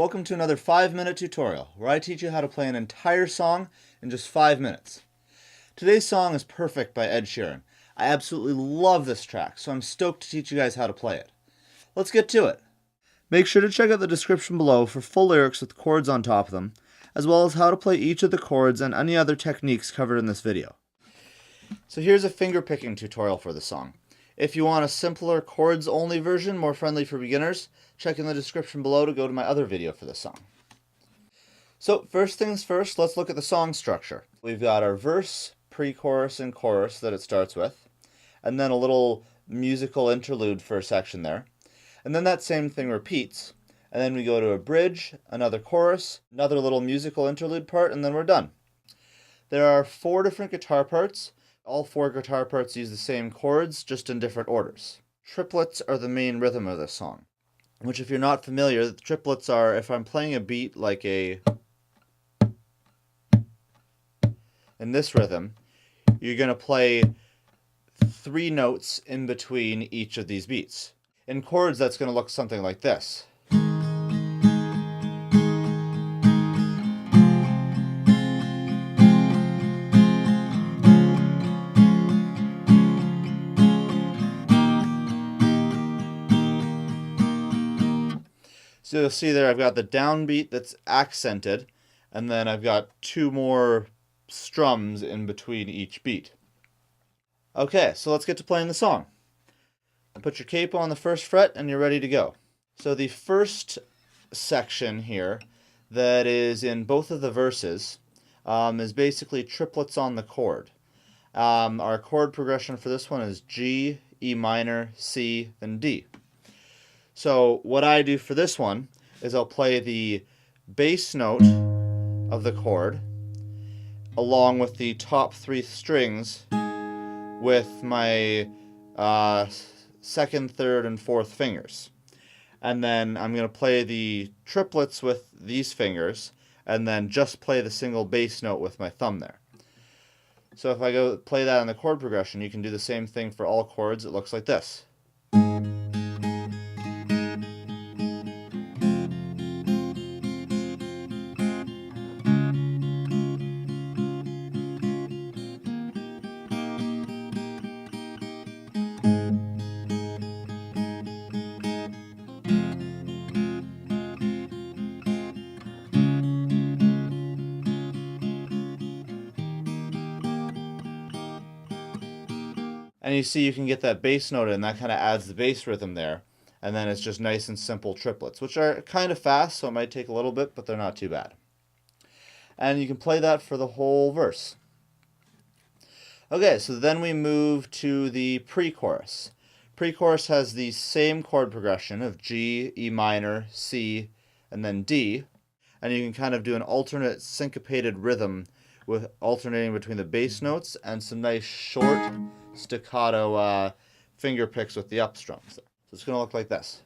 welcome to another 5-minute tutorial where I teach you how to play an entire song in just 5 minutes. Today's song is Perfect by Ed Sheeran. I absolutely love this track, so I'm stoked to teach you guys how to play it. Let's get to it. Make sure to check out the description below for full lyrics with chords on top of them, as well as how to play each of the chords and any other techniques covered in this video. So here's a fingerpicking tutorial for the song. If you want a simpler chords-only version, more friendly for beginners, check in the description below to go to my other video for this song. So first things first, let's look at the song structure. We've got our verse, pre-chorus, and chorus that it starts with, and then a little musical interlude for a section there. And then that same thing repeats, and then we go to a bridge, another chorus, another little musical interlude part, and then we're done. There are 4 different guitar parts. All 4 guitar parts use the same chords, just in different orders. Triplets are the main rhythm of this song, which if you're not familiar, the triplets are, if I'm playing a beat like in this rhythm, you're going to play 3 notes in between each of these beats. In chords, that's going to look something like this. So you'll see there I've got the downbeat that's accented, and then I've got 2 more strums in between each beat. Okay, so let's get to playing the song. Put your capo on the 1st fret and you're ready to go. So the first section here that is in both of the verses is basically triplets on the chord. Our chord progression for this one is G, E minor, C, then D. So what I do for this one is I'll play the bass note of the chord along with the top 3 strings with my 2nd, 3rd, and 4th fingers. And then I'm going to play the triplets with these fingers and then just play the single bass note with my thumb there. So if I go play that in the chord progression, you can do the same thing for all chords. It looks like this. And you see you can get that bass note in, that kind of adds the bass rhythm there. And then it's just nice and simple triplets, which are kind of fast, so it might take a little bit, but they're not too bad. And you can play that for the whole verse. Okay, so then we move to the pre-chorus. Pre-chorus has the same chord progression of G, E minor, C, and then D. And you can kind of do an alternate syncopated rhythm with alternating between the bass notes and some nice short staccato finger picks with the up strums. So it's going to look like this.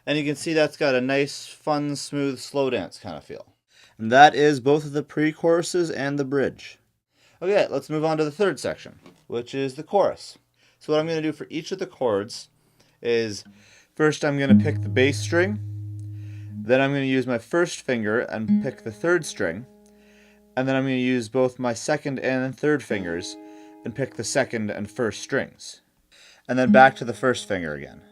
And you can see that's got a nice, fun, smooth, slow dance kind of feel. And that is both of the pre-choruses and the bridge. Okay, let's move on to the 3rd section, which is the chorus. So what I'm going to do for each of the chords is, first I'm going to pick the bass string, then I'm going to use my 1st finger and pick the 3rd string, and then I'm going to use both my 2nd and 3rd fingers and pick the 2nd and 1st strings. And then back to the 1st finger again.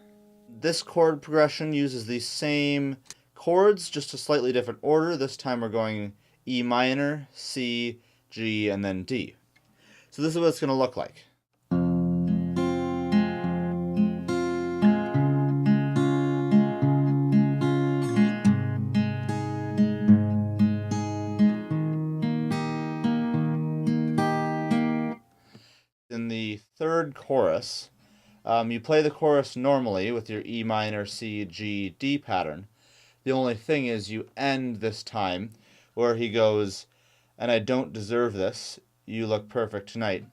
This chord progression uses the same chords, just a slightly different order. This time we're going E minor, C, G, and then D. So this is what it's going to look like. In the 3rd chorus, you play the chorus normally with your E minor, C, G, D pattern. The only thing is you end this time where he goes, "And I don't deserve this, you look perfect tonight."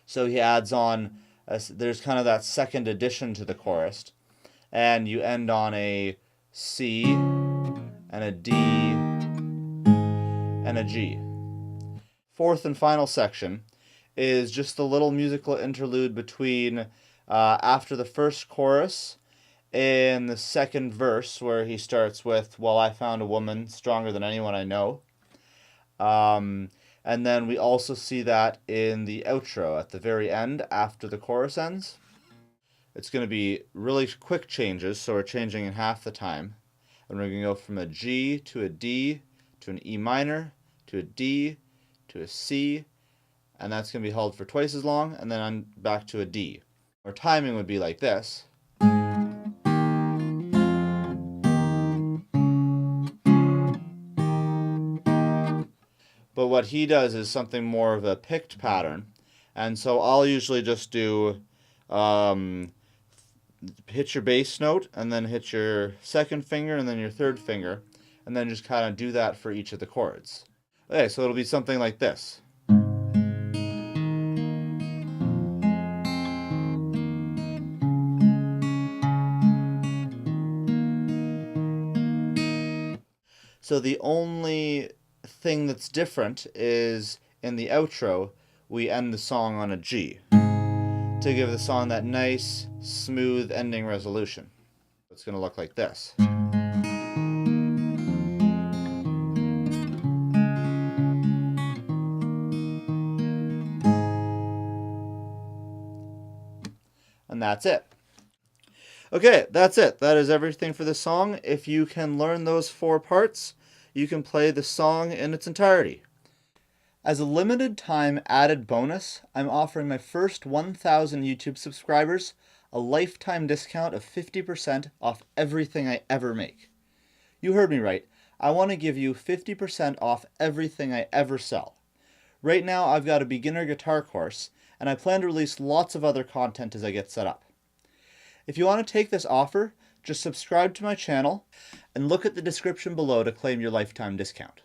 So he adds on, there's kind of that 2nd addition to the chorus, and you end on a C and a D and a G. Fourth and final section is just a little musical interlude between after the first chorus and the second verse, where he starts with, "Well, I found a woman stronger than anyone I know." And then we also see that in the outro at the very end after the chorus ends. It's going to be really quick changes, so we're changing in half the time. And we're going to go from a G to a D to an E minor to a D to a C, and that's going to be held for twice as long, and then back to a D. Our timing would be like this. But what he does is something more of a picked pattern, and so I'll usually just do hit your bass note, and then hit your second finger, and then your third finger, and then just kind of do that for each of the chords. Okay, so it'll be something like this. So the only thing that's different is in the outro, we end the song on a G to give the song that nice, smooth ending resolution. It's going to look like this. And that's it. Okay, that's it. That is everything for the song. If you can learn those 4 parts, you can play the song in its entirety. As a limited time added bonus, I'm offering my first 1,000 YouTube subscribers a lifetime discount of 50% off everything I ever make. You heard me right. I want to give you 50% off everything I ever sell. Right now I've got a beginner guitar course, and I plan to release lots of other content as I get set up. If you want to take this offer, just subscribe to my channel and look at the description below to claim your lifetime discount.